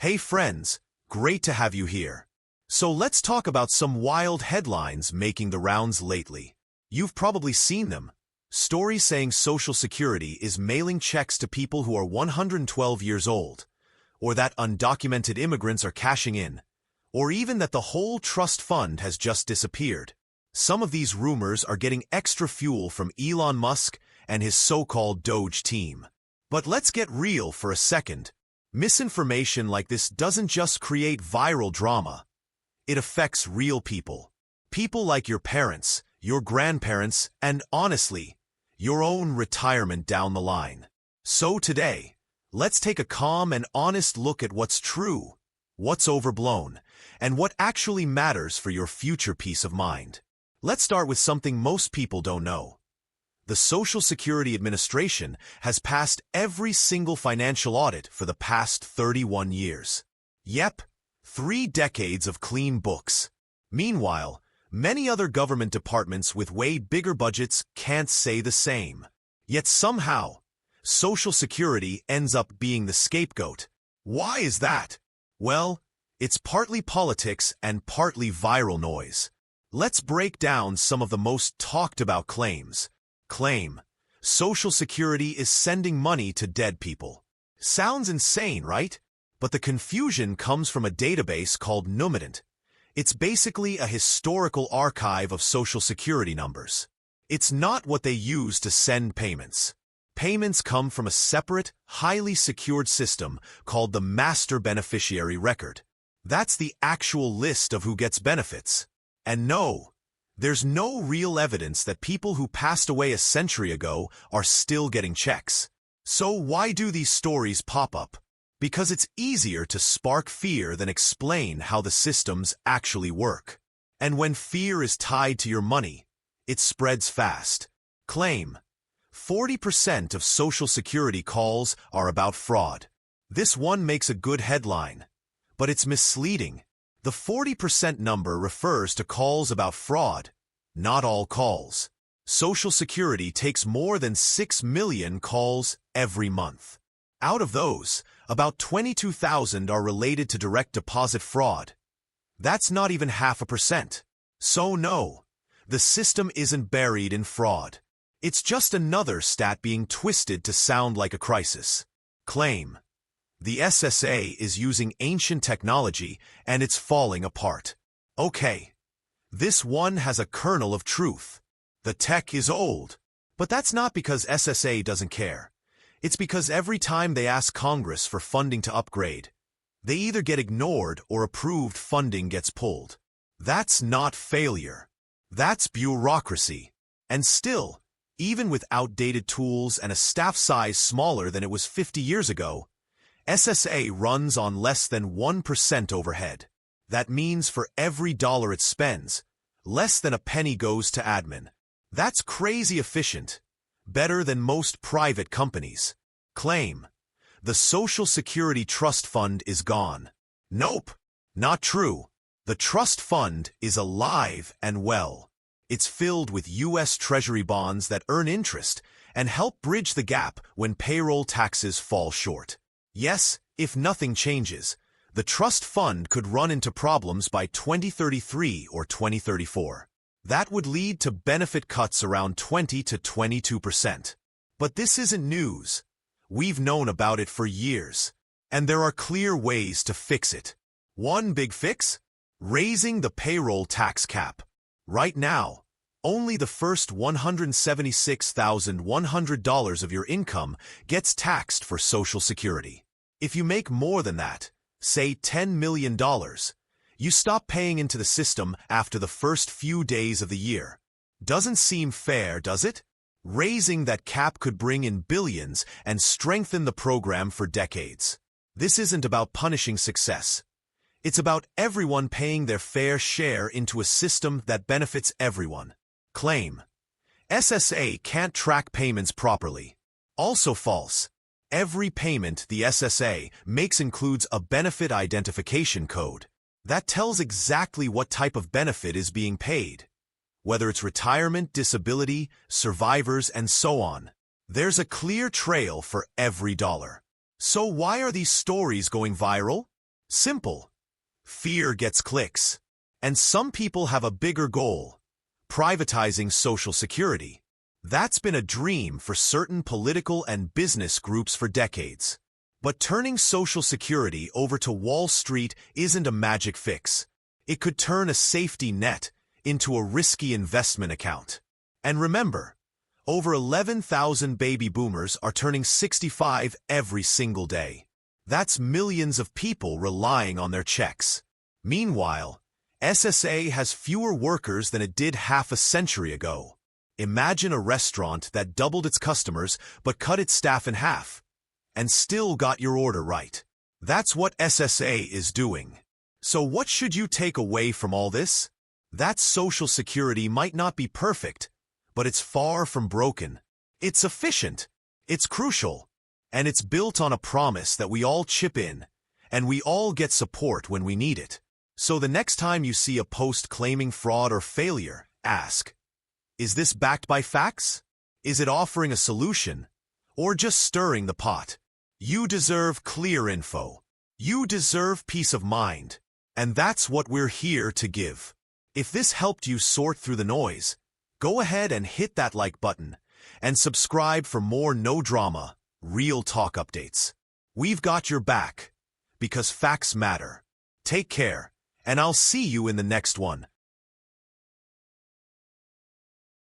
Hey friends, great to have you here. So let's talk about some wild headlines making the rounds lately. You've probably seen them. Stories saying Social Security is mailing checks to people who are 112 years old, or that undocumented immigrants are cashing in, or even that the whole trust fund has just disappeared. Some of these rumors are getting extra fuel from Elon Musk and his so-called Doge team. But let's get real for a second. Misinformation like this doesn't just create viral drama. It affects real people. People like your parents, your grandparents, and honestly, your own retirement down the line. So today, let's take a calm and honest look at what's true, what's overblown, and what actually matters for your future peace of mind. Let's start with something most people don't know. The Social Security Administration has passed every single financial audit for the past 31 years. Yep, 3 decades of clean books. Meanwhile, many other government departments with way bigger budgets can't say the same. Yet somehow, Social Security ends up being the scapegoat. Why is that? Well, it's partly politics and partly viral noise. Let's break down some of the most talked about claims. Claim: Social Security is sending money to dead people. Sounds insane, right? But the confusion comes from a database called Numident. It's basically a historical archive of Social Security numbers. It's not what they use to send payments. Payments come from a separate, highly secured system called the Master Beneficiary Record. That's the actual list of who gets benefits. And no, there's no real evidence that people who passed away a century ago are still getting checks. So why do these stories pop up? Because it's easier to spark fear than explain how the systems actually work. And when fear is tied to your money, it spreads fast. Claim: 40% of Social Security calls are about fraud. This one makes a good headline, but it's misleading. The 40% number refers to calls about fraud, not all calls. Social Security takes more than 6 million calls every month. Out of those, about 22,000 are related to direct deposit fraud. That's not even 0.5%. So no, the system isn't buried in fraud. It's just another stat being twisted to sound like a crisis. Claim: The SSA is using ancient technology and it's falling apart. Okay, this one has a kernel of truth. The tech is old. But that's not because SSA doesn't care. It's because every time they ask Congress for funding to upgrade, they either get ignored or approved funding gets pulled. That's not failure. That's bureaucracy. And still, even with outdated tools and a staff size smaller than it was 50 years ago, SSA runs on less than 1% overhead. That means for every dollar it spends, less than a penny goes to admin. That's crazy efficient. Better than most private companies. Claim: The Social Security Trust Fund is gone. Nope, not true. The trust fund is alive and well. It's filled with U.S. Treasury bonds that earn interest and help bridge the gap when payroll taxes fall short. Yes, if nothing changes, the trust fund could run into problems by 2033 or 2034. That would lead to benefit cuts around 20 to 22%. But this isn't news. We've known about it for years. And there are clear ways to fix it. One big fix? Raising the payroll tax cap. Right now, only the first $176,100 of your income gets taxed for Social Security. If you make more than that, say $10 million, you stop paying into the system after the first few days of the year. Doesn't seem fair, does it? Raising that cap could bring in billions and strengthen the program for decades. This isn't about punishing success. It's about everyone paying their fair share into a system that benefits everyone. Claim: SSA can't track payments properly. Also false. Every payment the SSA makes includes a benefit identification code. That tells exactly what type of benefit is being paid, whether it's retirement, disability, survivors, and so on. There's a clear trail for every dollar. So why are these stories going viral? Simple. Fear gets clicks. And some people have a bigger goal: privatizing Social Security. That's been a dream for certain political and business groups for decades. But turning Social Security over to Wall Street isn't a magic fix. It could turn a safety net into a risky investment account. And remember, over 11,000 baby boomers are turning 65 every single day. That's millions of people relying on their checks. Meanwhile, SSA has fewer workers than it did half a century ago. Imagine a restaurant that doubled its customers but cut its staff in half, and still got your order right. That's what SSA is doing. So what should you take away from all this? That Social Security might not be perfect, but it's far from broken. It's efficient, it's crucial, and it's built on a promise that we all chip in, and we all get support when we need it. So the next time you see a post claiming fraud or failure, ask, is this backed by facts? Is it offering a solution? Or just stirring the pot? You deserve clear info. You deserve peace of mind. And that's what we're here to give. If this helped you sort through the noise, go ahead and hit that like button and subscribe for more no-drama, real talk updates. We've got your back, because facts matter. Take care, and I'll see you in the next one.